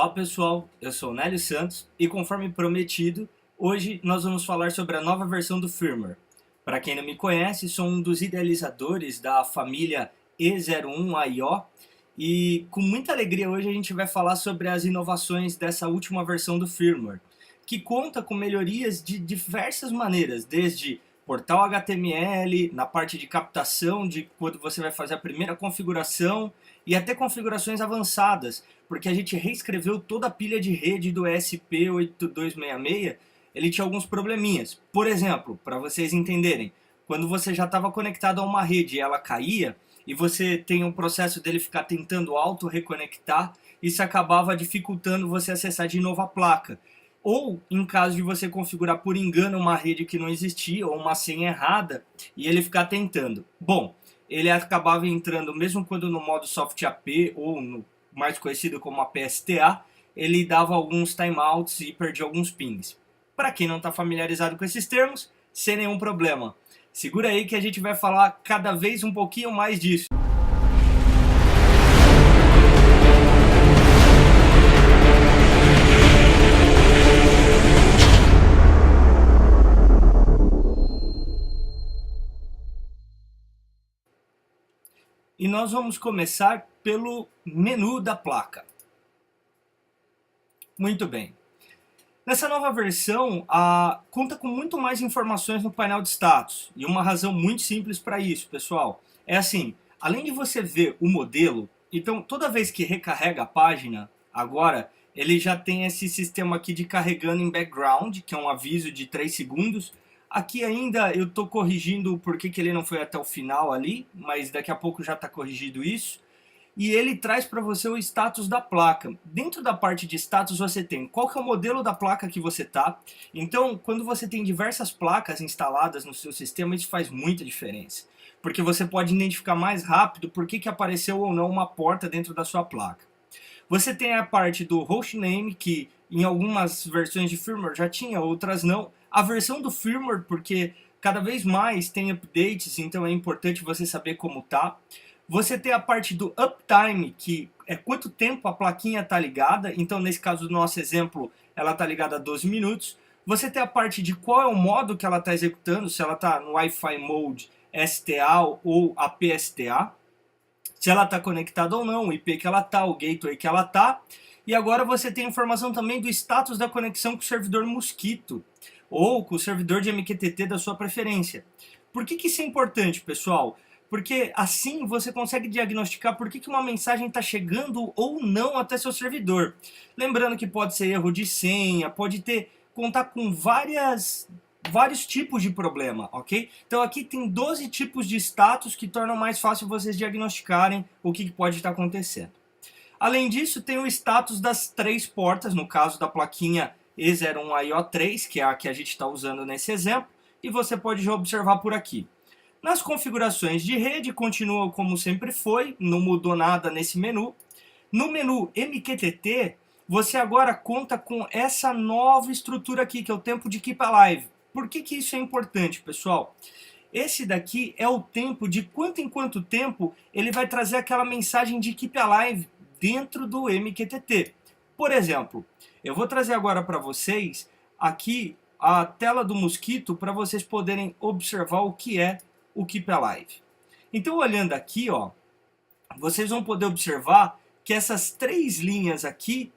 Olá pessoal, eu sou o Nélio Santos e conforme prometido, hoje nós vamos falar sobre a nova versão do firmware. Para quem não me conhece, sou um dos idealizadores da família E01IO e com muita alegria hoje a gente vai falar sobre as inovações dessa última versão do firmware, que conta com melhorias de diversas maneiras, desde portal HTML, na parte de captação, de quando você vai fazer a primeira configuração, e até configurações avançadas, porque a gente reescreveu toda a pilha de rede do ESP8266, ele tinha alguns probleminhas. Por exemplo, para vocês entenderem, quando você já estava conectado a uma rede e ela caía, e você tem um processo dele ficar tentando auto-reconectar, isso acabava dificultando você acessar de novo a placa. Ou, em caso de você configurar por engano uma rede que não existia, ou uma senha errada, e ele ficar tentando. Bom, ele acabava entrando, mesmo quando no modo SoftAP, ou no mais conhecido como APSTA, ele dava alguns timeouts e perdia alguns pings. Para quem não está familiarizado com esses termos, sem nenhum problema. Segura aí que a gente vai falar cada vez um pouquinho mais disso. E nós vamos começar pelo menu da placa. Muito bem. Nessa nova versão, conta com muito mais informações no painel de status. E uma razão muito simples para isso, pessoal. É assim, além de você ver o modelo, então toda vez que recarrega a página, agora, ele já tem esse sistema aqui de carregando em background, que é um aviso de 3 segundos. Aqui ainda eu estou corrigindo porque que ele não foi até o final ali, mas daqui a pouco já está corrigido isso. E ele traz para você o status da placa. Dentro da parte de status você tem qual que é o modelo da placa que você está. Então, quando você tem diversas placas instaladas no seu sistema, isso faz muita diferença. Porque você pode identificar mais rápido por que apareceu ou não uma porta dentro da sua placa. Você tem a parte do hostname, que em algumas versões de firmware já tinha, outras não. A versão do firmware, porque cada vez mais tem updates, então é importante você saber como tá. Você tem a parte do uptime, que é quanto tempo a plaquinha está ligada. Então, nesse caso do nosso exemplo, ela está ligada a 12 minutos. Você tem a parte de qual é o modo que ela está executando, se ela está no Wi-Fi Mode STA ou APSTA. Se ela está conectada ou não, o IP que ela está, o gateway que ela está. E agora você tem informação também do status da conexão com o servidor Mosquito ou com o servidor de MQTT da sua preferência. Por que isso é importante, pessoal? Porque assim você consegue diagnosticar por que uma mensagem está chegando ou não até seu servidor. Lembrando que pode ser erro de senha, pode contar com vários tipos de problema, ok? Então aqui tem 12 tipos de status que tornam mais fácil vocês diagnosticarem o que pode estar acontecendo. Além disso, tem o status das 3 portas, no caso da plaquinha E01IO3, que é a que a gente está usando nesse exemplo, e você pode observar por aqui. Nas configurações de rede, continua como sempre foi, não mudou nada nesse menu. No menu MQTT, você agora conta com essa nova estrutura aqui, que é o tempo de Keep Alive. Por que isso é importante, pessoal? Esse daqui é o tempo de quanto em quanto tempo ele vai trazer aquela mensagem de Keep Alive dentro do MQTT. Por exemplo, eu vou trazer agora para vocês aqui a tela do Mosquito para vocês poderem observar o que é o Keep Alive. Então, olhando aqui, ó, vocês vão poder observar que essas 3 linhas aqui,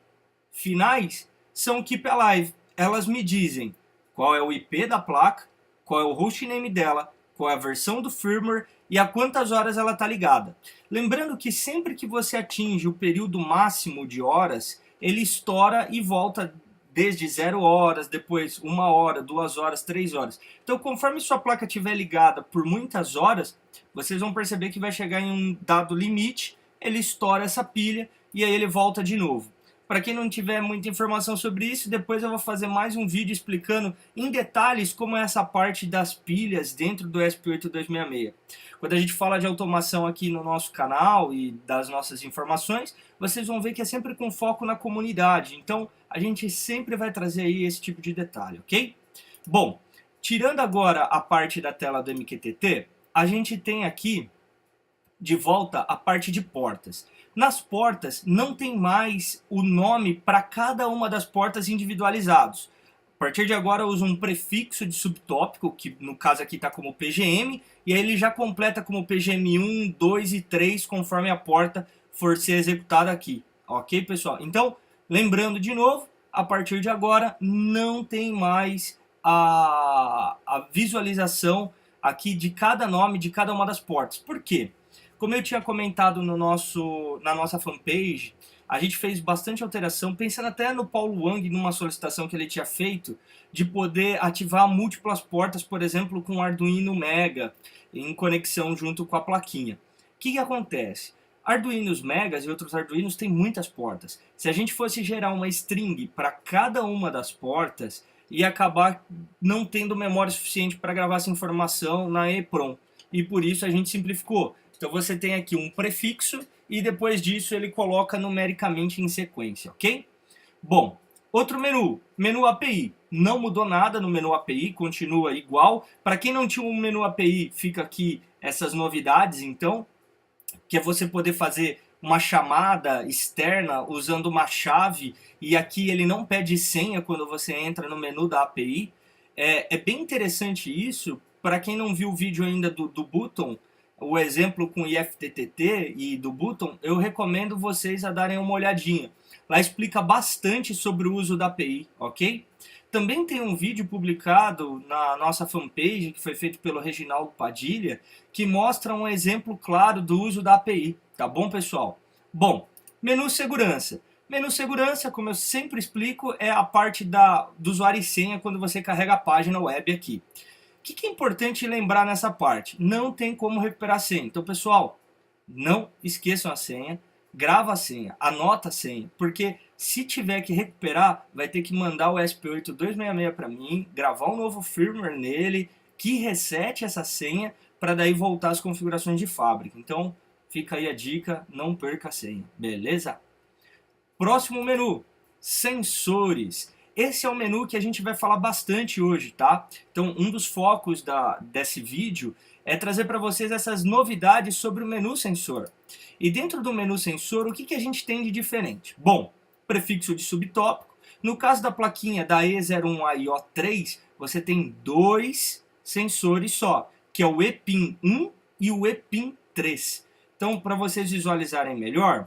finais, são Keep Alive. Elas me dizem qual é o IP da placa, qual é o hostname dela, qual é a versão do firmware e a quantas horas ela está ligada. Lembrando que sempre que você atinge o período máximo de horas, ele estoura e volta desde 0 horas, depois 1 hora, 2 horas, 3 horas. Então, conforme sua placa estiver ligada por muitas horas, vocês vão perceber que vai chegar em um dado limite, ele estoura essa pilha e aí ele volta de novo. Para quem não tiver muita informação sobre isso, depois eu vou fazer mais um vídeo explicando em detalhes como é essa parte das pilhas dentro do ESP8266. Quando a gente fala de automação aqui no nosso canal e das nossas informações, vocês vão ver que é sempre com foco na comunidade. Então, a gente sempre vai trazer aí esse tipo de detalhe, ok? Bom, tirando agora a parte da tela do MQTT, a gente tem aqui de volta à parte de portas. Nas portas não tem mais o nome para cada uma das portas individualizados. A partir de agora eu uso um prefixo de subtópico, que no caso aqui está como PGM, e aí ele já completa como PGM 1, 2 e 3, conforme a porta for ser executada aqui. Ok, pessoal? Então, lembrando de novo, a partir de agora não tem mais a visualização aqui de cada nome de cada uma das portas. Por quê? Como eu tinha comentado no na nossa fanpage, a gente fez bastante alteração, pensando até no Paulo Wang, numa solicitação que ele tinha feito, de poder ativar múltiplas portas, por exemplo, com o Arduino Mega, em conexão junto com a plaquinha. O que acontece? Arduinos Megas e outros Arduinos têm muitas portas. Se a gente fosse gerar uma string para cada uma das portas, ia acabar não tendo memória suficiente para gravar essa informação na EEPROM. E por isso a gente simplificou. Então você tem aqui um prefixo e depois disso ele coloca numericamente em sequência, ok? Bom, outro menu, menu API. Não mudou nada no menu API, continua igual. Para quem não tinha um menu API, fica aqui essas novidades, então, que é você poder fazer uma chamada externa usando uma chave, e aqui ele não pede senha quando você entra no menu da API. É bem interessante isso. Para quem não viu o vídeo ainda do Button, o exemplo com IFTTT e do Button, eu recomendo vocês a darem uma olhadinha. Lá explica bastante sobre o uso da API, ok? Também tem um vídeo publicado na nossa fanpage, que foi feito pelo Reginaldo Padilha, que mostra um exemplo claro do uso da API, tá bom, pessoal? Bom, menu segurança. Menu segurança, como eu sempre explico, é a parte do usuário e senha quando você carrega a página web aqui. O que é importante lembrar nessa parte? Não tem como recuperar a senha. Então, pessoal, não esqueçam a senha, grava a senha, anota a senha, porque se tiver que recuperar, vai ter que mandar o SP8266 para mim, gravar um novo firmware nele, que resete essa senha, para daí voltar às configurações de fábrica. Então, fica aí a dica, não perca a senha, beleza? Próximo menu, sensores. Esse é o menu que a gente vai falar bastante hoje, tá? Então, um dos focos desse vídeo é trazer para vocês essas novidades sobre o menu sensor. E dentro do menu sensor, o que a gente tem de diferente? Bom, prefixo de subtópico. No caso da plaquinha da E01AIO3, você tem dois sensores só, que é o EPIN 1 e o EPIN 3. Então, para vocês visualizarem melhor,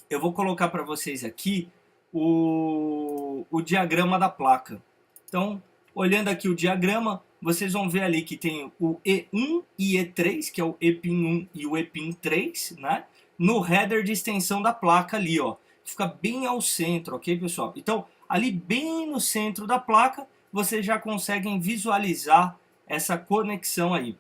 eu vou colocar para vocês aqui o diagrama da placa. Então, olhando aqui o diagrama, vocês vão ver ali que tem o E1 e E3, que é o EPIN 1 e o EPIN 3, né? No header de extensão da placa ali, ó. Fica bem ao centro, ok, pessoal? Então, ali bem no centro da placa, vocês já conseguem visualizar essa conexão aí.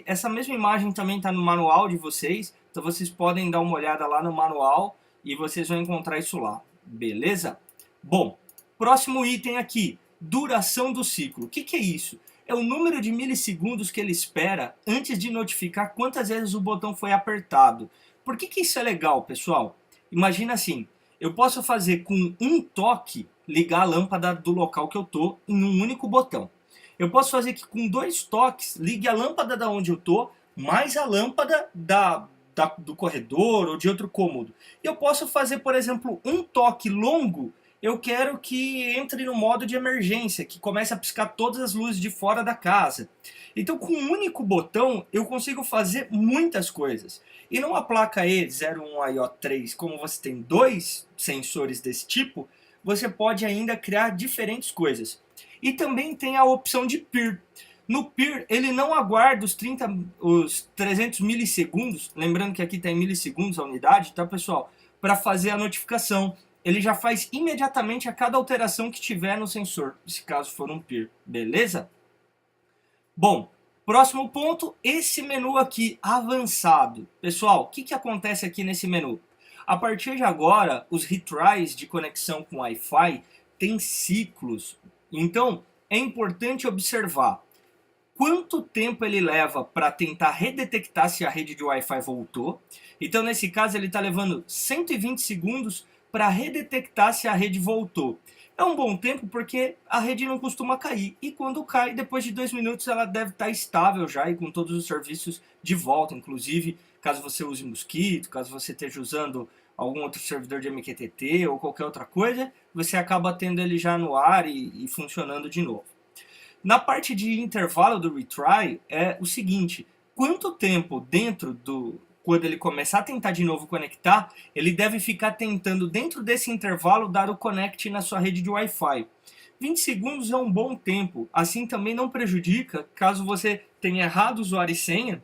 Essa mesma imagem também está no manual de vocês, então vocês podem dar uma olhada lá no manual e vocês vão encontrar isso lá. Beleza? Bom, próximo item aqui, duração do ciclo. O que é isso? É o número de milissegundos que ele espera antes de notificar quantas vezes o botão foi apertado. Por que isso é legal, pessoal? Imagina assim, eu posso fazer com um toque ligar a lâmpada do local que eu estou em um único botão. Eu posso fazer que com dois toques ligue a lâmpada da onde eu estou mais a lâmpada do corredor ou de outro cômodo. Eu posso fazer, por exemplo, um toque longo. Eu quero que entre no modo de emergência, que comece a piscar todas as luzes de fora da casa. Então, com um único botão, eu consigo fazer muitas coisas. E numa placa E01AIO3, como você tem dois sensores desse tipo, você pode ainda criar diferentes coisas. E também tem a opção de peer. No peer, ele não aguarda os 300 milissegundos, lembrando que aqui está em milissegundos a unidade, tá, pessoal? Para fazer a notificação. Ele já faz imediatamente a cada alteração que tiver no sensor, se caso for um peer, beleza? Bom, próximo ponto, esse menu aqui, avançado. Pessoal, o que acontece aqui nesse menu? A partir de agora, os retries de conexão com Wi-Fi têm ciclos. Então, é importante observar quanto tempo ele leva para tentar redetectar se a rede de Wi-Fi voltou. Então, nesse caso, ele está levando 120 segundos para redetectar se a rede voltou. É um bom tempo porque a rede não costuma cair. E quando cai, depois de 2 minutos, ela deve estar estável já e com todos os serviços de volta, inclusive caso você use Mosquito, caso você esteja usando algum outro servidor de MQTT ou qualquer outra coisa, você acaba tendo ele já no ar e funcionando de novo. Na parte de intervalo do retry, é o seguinte, quanto tempo dentro quando ele começar a tentar de novo conectar, ele deve ficar tentando dentro desse intervalo dar o connect na sua rede de Wi-Fi. 20 segundos é um bom tempo, assim também não prejudica caso você tenha errado o usuário e senha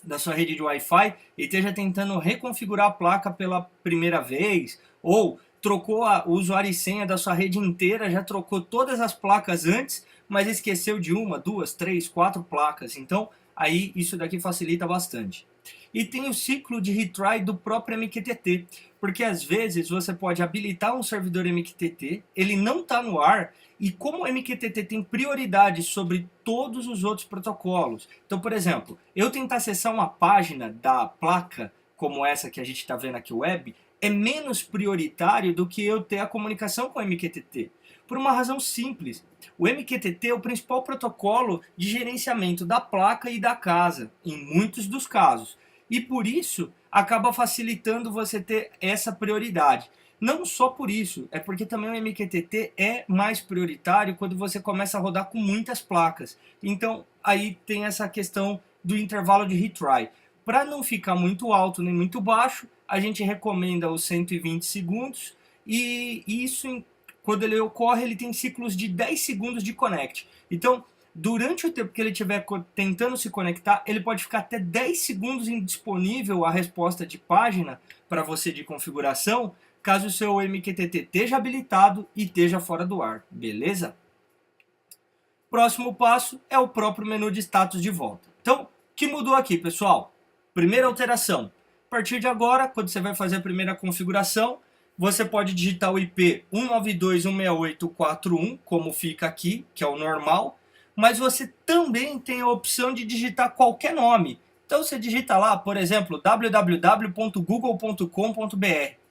da sua rede de Wi-Fi e esteja tentando reconfigurar a placa pela primeira vez, ou trocou o usuário e senha da sua rede inteira, já trocou todas as placas antes, mas esqueceu de uma, duas, três, quatro placas. Então, aí isso daqui facilita bastante. E tem o ciclo de retry do próprio MQTT, porque às vezes você pode habilitar um servidor MQTT, ele não está no ar, e como o MQTT tem prioridade sobre todos os outros protocolos. Então, por exemplo, eu tentar acessar uma página da placa, como essa que a gente está vendo aqui, web, é menos prioritário do que eu ter a comunicação com o MQTT. Por uma razão simples. O MQTT é o principal protocolo de gerenciamento da placa e da casa, em muitos dos casos. E por isso, acaba facilitando você ter essa prioridade. Não só por isso, é porque também o MQTT é mais prioritário quando você começa a rodar com muitas placas. Então, aí tem essa questão do intervalo de retry. Para não ficar muito alto nem muito baixo, a gente recomenda os 120 segundos e isso, quando ele ocorre, ele tem ciclos de 10 segundos de connect. Então, durante o tempo que ele estiver tentando se conectar, ele pode ficar até 10 segundos indisponível a resposta de página para você de configuração, caso o seu MQTT esteja habilitado e esteja fora do ar, beleza? Próximo passo é o próprio menu de status de volta. Então, o que mudou aqui, pessoal? Primeira alteração. A partir de agora, quando você vai fazer a primeira configuração, você pode digitar o IP 192.168.4.1, como fica aqui, que é o normal, mas você também tem a opção de digitar qualquer nome. Então você digita lá, por exemplo, www.google.com.br.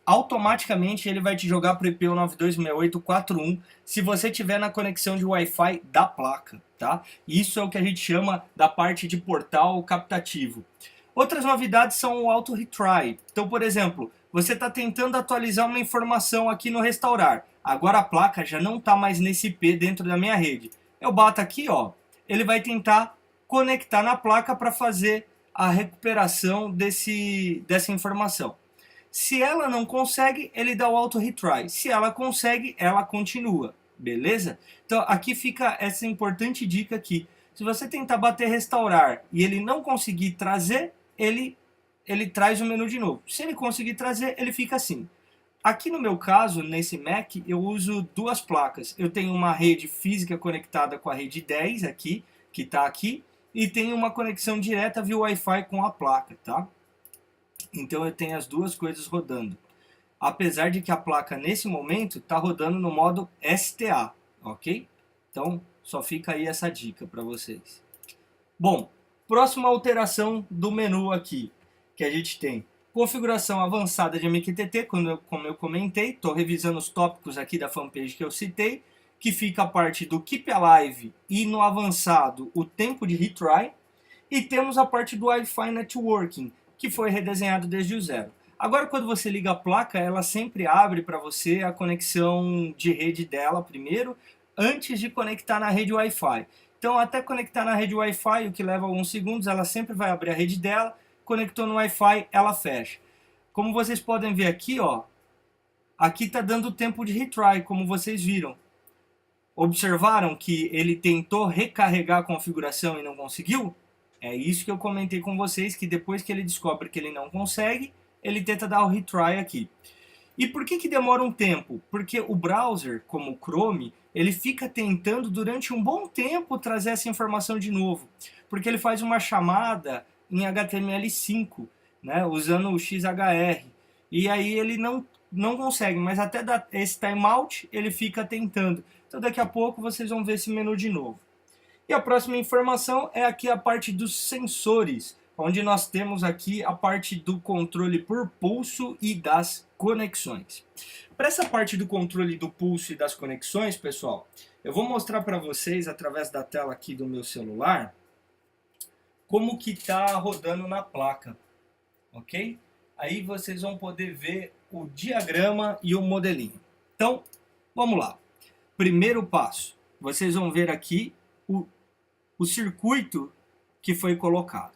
Automaticamente ele vai te jogar para o IP 192.168.4.1 se você tiver na conexão de Wi-Fi da placa, tá? Isso é o que a gente chama da parte de portal captativo. Outras novidades são o auto retry. Então, por exemplo, você está tentando atualizar uma informação aqui no restaurar. Agora a placa já não está mais nesse IP dentro da minha rede. Eu bato aqui, ó, ele vai tentar conectar na placa para fazer a recuperação dessa informação. Se ela não consegue, ele dá o auto retry. Se ela consegue, ela continua, beleza? Então aqui fica essa importante dica aqui. Se você tentar bater restaurar e ele não conseguir trazer, ele traz o menu de novo. Se ele conseguir trazer, ele fica assim. Aqui no meu caso, nesse Mac, eu uso duas placas. Eu tenho uma rede física conectada com a rede 10 aqui, que está aqui, e tenho uma conexão direta via Wi-Fi com a placa, tá? Então eu tenho as duas coisas rodando. Apesar de que a placa nesse momento está rodando no modo STA, ok? Então só fica aí essa dica para vocês. Bom, próxima alteração do menu aqui, que a gente tem. Configuração avançada de MQTT, como eu comentei, estou revisando os tópicos aqui da fanpage que eu citei, que fica a parte do Keep Alive e no avançado o tempo de retry. E temos a parte do Wi-Fi Networking, que foi redesenhado desde o zero. Agora, quando você liga a placa, ela sempre abre para você a conexão de rede dela primeiro, antes de conectar na rede Wi-Fi. Então, até conectar na rede Wi-Fi, o que leva alguns segundos, ela sempre vai abrir a rede dela, conectou no Wi-Fi, ela fecha. Como vocês podem ver aqui, ó, aqui está dando tempo de retry, como vocês viram. Observaram que ele tentou recarregar a configuração e não conseguiu? É isso que eu comentei com vocês, que depois que ele descobre que ele não consegue, ele tenta dar o retry aqui. E por que demora um tempo? Porque o browser, como o Chrome, ele fica tentando durante um bom tempo trazer essa informação de novo. Porque ele faz uma chamada em HTML5, né, usando o XHR. E aí ele não consegue, mas até dar esse timeout ele fica tentando. Então daqui a pouco vocês vão ver esse menu de novo. E a próxima informação é aqui a parte dos sensores, onde nós temos aqui a parte do controle por pulso e das conexões. Para essa parte do controle do pulso e das conexões, pessoal, eu vou mostrar para vocês através da tela aqui do meu celular como que está rodando na placa, ok? Aí vocês vão poder ver o diagrama e o modelinho. Então, vamos lá. Primeiro passo, vocês vão ver aqui o circuito que foi colocado.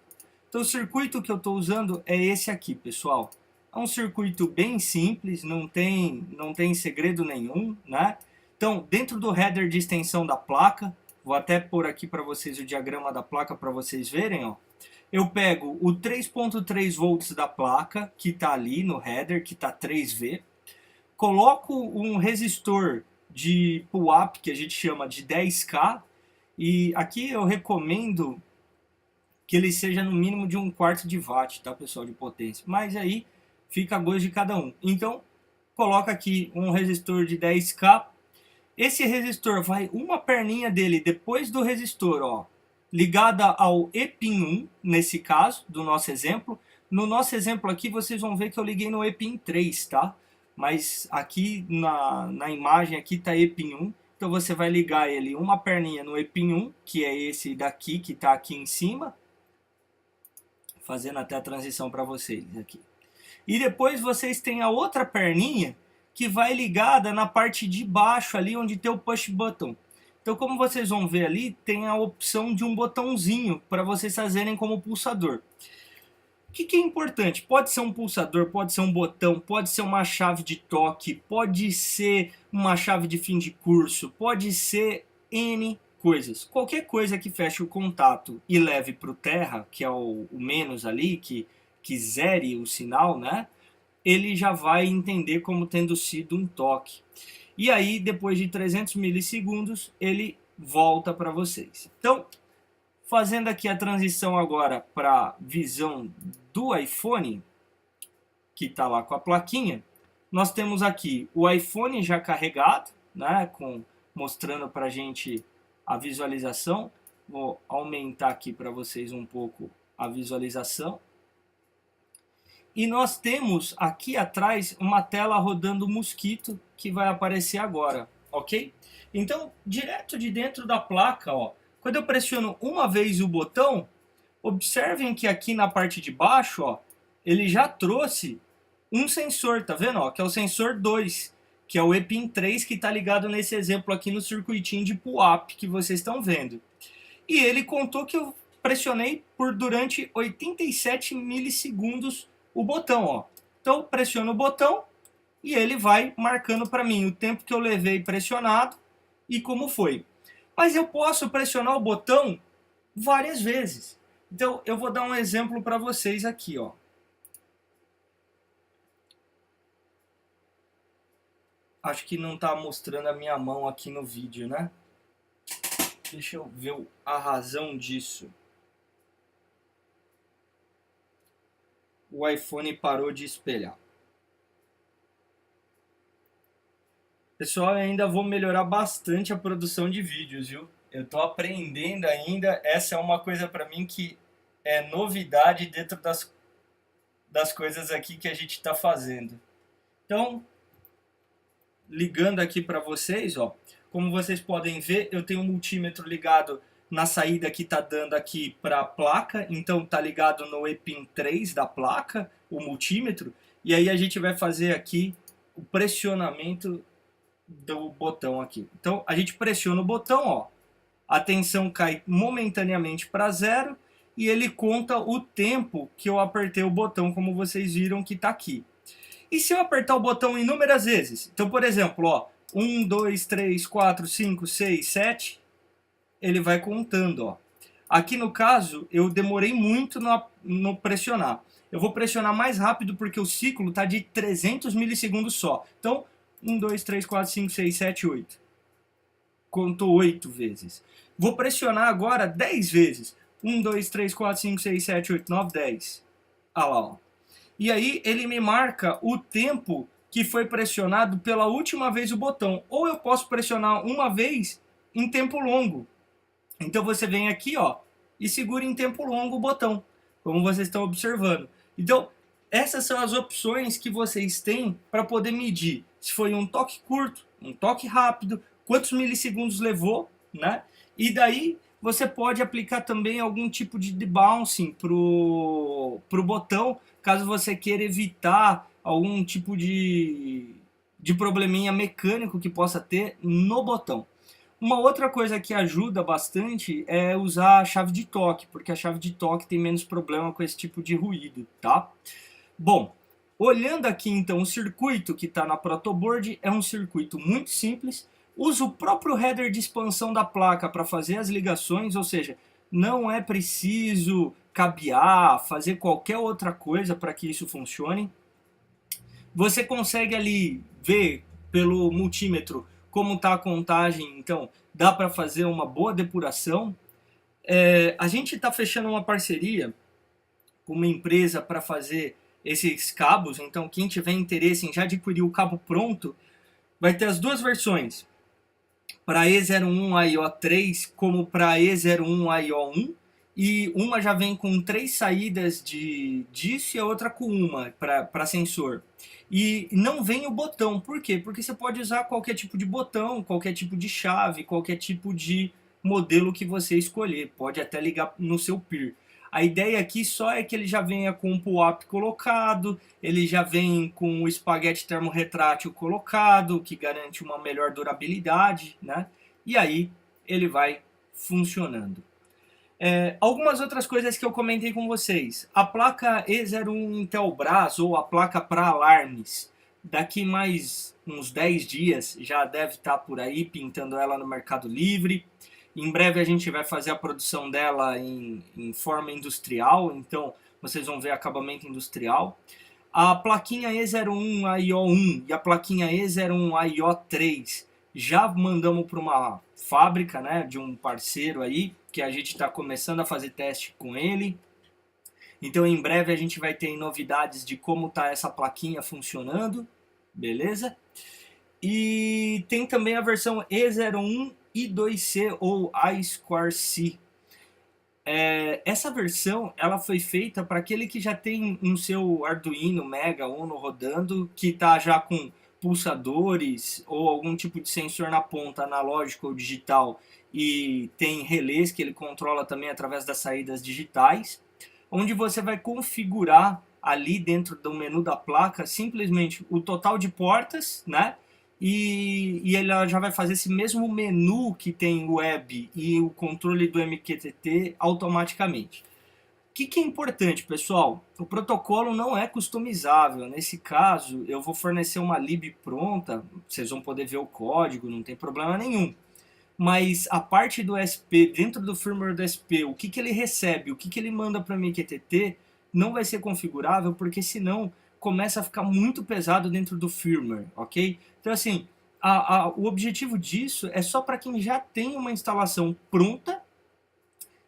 Então, o circuito que eu estou usando é esse aqui, pessoal. É um circuito bem simples, não tem segredo nenhum, né? Então, dentro do header de extensão da placa, vou até pôr aqui para vocês o diagrama da placa para vocês verem, ó. Eu pego o 3.3 volts da placa, que está ali no header, que está 3V, coloco um resistor de pull-up, que a gente chama de 10K, e aqui eu recomendo que ele seja no mínimo de 1/4 de watt, tá, pessoal, de potência. Mas aí fica a gosto de cada um. Então, coloca aqui um resistor de 10K. Esse resistor vai uma perninha dele depois do resistor, ó, ligada ao ePIN 1, nesse caso, do nosso exemplo. No nosso exemplo aqui, vocês vão ver que eu liguei no ePIN 3, tá? Mas aqui na imagem aqui tá ePIN 1. Então você vai ligar ele uma perninha no ePIN 1, que é esse daqui, que está aqui em cima. Fazendo até a transição para vocês aqui. E depois vocês têm a outra perninha que vai ligada na parte de baixo ali onde tem o push button. Então, como vocês vão ver ali, tem a opção de um botãozinho para vocês fazerem como pulsador. O que é importante? Pode ser um pulsador, pode ser um botão, pode ser uma chave de toque, pode ser uma chave de fim de curso, pode ser N coisas. Qualquer coisa que feche o contato e leve para o terra, que é o menos ali, que zere o sinal, né? Ele já vai entender como tendo sido um toque. E aí, depois de 300 milissegundos, ele volta para vocês. Então, fazendo aqui a transição agora para a visão do iPhone, que está lá com a plaquinha, nós temos aqui o iPhone já carregado, né, mostrando para a gente a visualização. Vou aumentar aqui para vocês um pouco a visualização. E nós temos aqui atrás uma tela rodando Mosquito que vai aparecer agora, ok? Então, direto de dentro da placa, ó, quando eu pressiono uma vez o botão, observem que aqui na parte de baixo, ó, ele já trouxe um sensor, tá vendo? Ó, que é o sensor 2, que é o ePIN 3 que está ligado nesse exemplo aqui no circuitinho de pull-up que vocês estão vendo. E ele contou que eu pressionei durante 87 milissegundos o botão, ó. Então, pressiono o botão e ele vai marcando para mim o tempo que eu levei pressionado e como foi. Mas eu posso pressionar o botão várias vezes. Então, eu vou dar um exemplo para vocês aqui, ó. Acho que não está mostrando a minha mão aqui no vídeo, né? Deixa eu ver a razão disso. O iPhone parou de espelhar. Pessoal, eu ainda vou melhorar bastante a produção de vídeos, viu? Eu tô aprendendo ainda. Essa é uma coisa para mim que é novidade dentro das coisas aqui que a gente está fazendo. Então, ligando aqui para vocês, ó, como vocês podem ver, eu tenho um multímetro ligado na saída que está dando aqui para a placa, então está ligado no ePIN 3 da placa, o multímetro, e aí a gente vai fazer aqui o pressionamento do botão aqui. Então a gente pressiona o botão, ó, a tensão cai momentaneamente para 0 e ele conta o tempo que eu apertei o botão, como vocês viram que está aqui. E se eu apertar o botão inúmeras vezes? Então, por exemplo, ó, 1, 2, 3, 4, 5, 6, 7, ele vai contando, ó. Aqui no caso, eu demorei muito no pressionar. Eu vou pressionar mais rápido porque o ciclo está de 300 milissegundos só. Então, 1, 2, 3, 4, 5, 6, 7, 8. Contou 8 vezes. Vou pressionar agora 10 vezes. 1, 2, 3, 4, 5, 6, 7, 8, 9, 10. Ah lá, ó. E aí ele me marca o tempo que foi pressionado pela última vez o botão. Ou eu posso pressionar uma vez em tempo longo. Então você vem aqui, ó, e segura em tempo longo o botão, como vocês estão observando. Então, essas são as opções que vocês têm para poder medir se foi um toque curto, um toque rápido, quantos milissegundos levou, né? E daí você pode aplicar também algum tipo de debouncing para o botão, caso você queira evitar algum tipo de probleminha mecânico que possa ter no botão. Uma outra coisa que ajuda bastante é usar a chave de toque, porque a chave de toque tem menos problema com esse tipo de ruído, tá? Bom, olhando aqui então o circuito que está na protoboard, é um circuito muito simples, usa o próprio header de expansão da placa para fazer as ligações, ou seja, não é preciso cabear, fazer qualquer outra coisa para que isso funcione. Você consegue ali ver pelo multímetro como está a contagem, então dá para fazer uma boa depuração. A gente está fechando uma parceria com uma empresa para fazer esses cabos, então quem tiver interesse em já adquirir o cabo pronto, vai ter as duas versões, para E01 AIO3 como para E01 AIO1, e uma já vem com 3 saídas disso e a outra com uma para sensor. E não vem o botão, por quê? Porque você pode usar qualquer tipo de botão, qualquer tipo de chave, qualquer tipo de modelo que você escolher, pode até ligar no seu PIR. A ideia aqui só é que ele já venha com o pull-up colocado, ele já vem com o espaguete termorretrátil colocado, que garante uma melhor durabilidade, né? E aí ele vai funcionando. Algumas outras coisas que eu comentei com vocês. A placa E01 Intelbras, ou a placa para alarmes, daqui mais uns 10 dias já deve estar por aí pintando ela no Mercado Livre. Em breve a gente vai fazer a produção dela em forma industrial, então vocês vão ver acabamento industrial. A plaquinha E01 AIO1 e a plaquinha E01 AIO3 já mandamos para uma fábrica, né, de um parceiro aí, que a gente está começando a fazer teste com ele. Então em breve a gente vai ter novidades de como está essa plaquinha funcionando, beleza? E tem também a versão E01 I2C ou I2C. Essa versão ela foi feita para aquele que já tem um seu Arduino Mega Uno rodando, que está já com pulsadores ou algum tipo de sensor na ponta, analógico ou digital, e tem relés que ele controla também através das saídas digitais, onde você vai configurar ali dentro do menu da placa simplesmente o total de portas, né? E ele já vai fazer esse mesmo menu que tem o web e o controle do MQTT automaticamente. O que é importante, pessoal? O protocolo não é customizável. Nesse caso, eu vou fornecer uma lib pronta, vocês vão poder ver o código, não tem problema nenhum. Mas a parte do SP, dentro do firmware do SP, o que ele recebe, o que ele manda para o MQTT, não vai ser configurável, porque senão começa a ficar muito pesado dentro do firmware, ok? Então, assim, o objetivo disso é só para quem já tem uma instalação pronta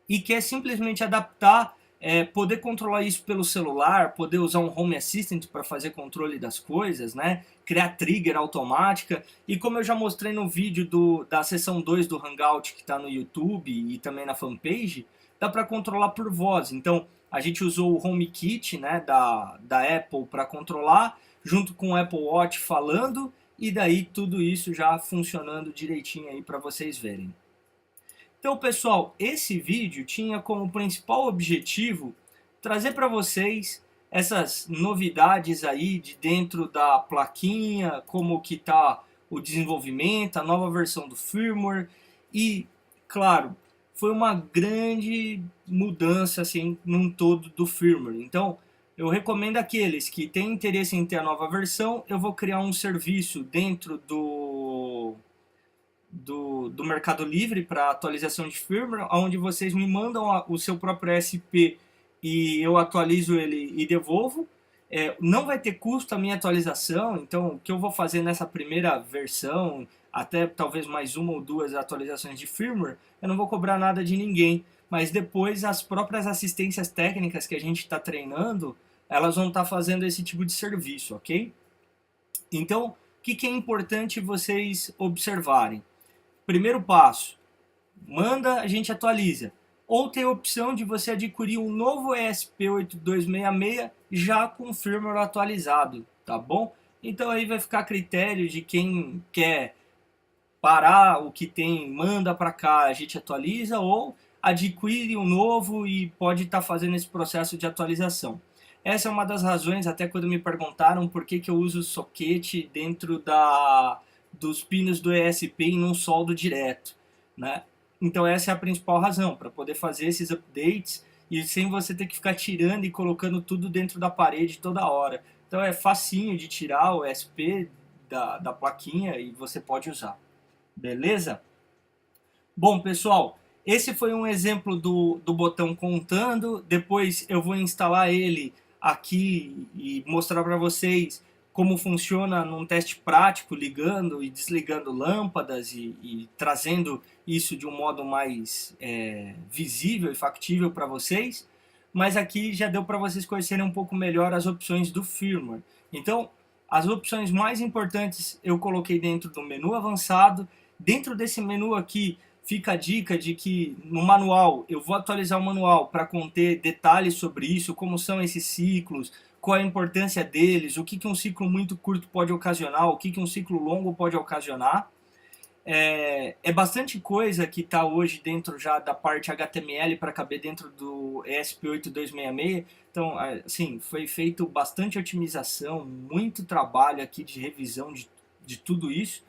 e quer simplesmente adaptar, poder controlar isso pelo celular, poder usar um Home Assistant para fazer controle das coisas, né? Criar trigger automática. E como eu já mostrei no vídeo da sessão 2 do Hangout, que está no YouTube e também na fanpage, dá para controlar por voz. Então, a gente usou o HomeKit, né, da Apple para controlar, junto com o Apple Watch falando, e daí tudo isso já funcionando direitinho aí para vocês verem. Então, pessoal, esse vídeo tinha como principal objetivo trazer para vocês essas novidades aí de dentro da plaquinha, como que está o desenvolvimento, a nova versão do firmware e, claro, foi uma grande mudança assim num todo do firmware. Então, eu recomendo aqueles que têm interesse em ter a nova versão, eu vou criar um serviço dentro do Mercado Livre para atualização de firmware, onde vocês me mandam o seu próprio SP e eu atualizo ele e devolvo. Não vai ter custo a minha atualização, então o que eu vou fazer nessa primeira versão, até talvez mais uma ou duas atualizações de firmware, eu não vou cobrar nada de ninguém, mas depois as próprias assistências técnicas que a gente está treinando, elas vão estar fazendo esse tipo de serviço, ok? Então, o que é importante vocês observarem? Primeiro passo, manda, a gente atualiza. Ou tem a opção de você adquirir um novo ESP8266 já com firmware atualizado, tá bom? Então aí vai ficar a critério de quem quer parar o que tem, manda para cá, a gente atualiza, ou adquire um novo e pode estar fazendo esse processo de atualização. Essa é uma das razões, até quando me perguntaram por que eu uso soquete dentro dos pinos do ESP e não soldo direto, né? Então essa é a principal razão, para poder fazer esses updates e sem você ter que ficar tirando e colocando tudo dentro da parede toda hora. Então é facinho de tirar o ESP da plaquinha e você pode usar. Beleza? Bom, pessoal, esse foi um exemplo do botão contando. Depois eu vou instalar ele aqui e mostrar para vocês como funciona num teste prático, ligando e desligando lâmpadas e trazendo isso de um modo mais visível e factível para vocês. Mas aqui já deu para vocês conhecerem um pouco melhor as opções do firmware. Então, as opções mais importantes eu coloquei dentro do menu avançado. Dentro desse menu aqui fica a dica de que no manual, eu vou atualizar o manual para conter detalhes sobre isso, como são esses ciclos, qual a importância deles, o que um ciclo muito curto pode ocasionar, o que um ciclo longo pode ocasionar. É bastante coisa que está hoje dentro já da parte HTML para caber dentro do ESP8266. Então, assim, foi feito bastante otimização, muito trabalho aqui de revisão de tudo isso.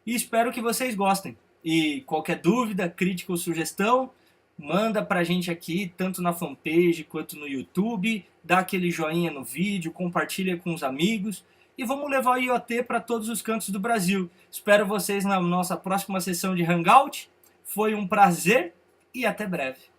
E espero que vocês gostem. E qualquer dúvida, crítica ou sugestão, manda pra gente aqui, tanto na fanpage quanto no YouTube, dá aquele joinha no vídeo, compartilha com os amigos e vamos levar o IoT para todos os cantos do Brasil. Espero vocês na nossa próxima sessão de Hangout. Foi um prazer e até breve.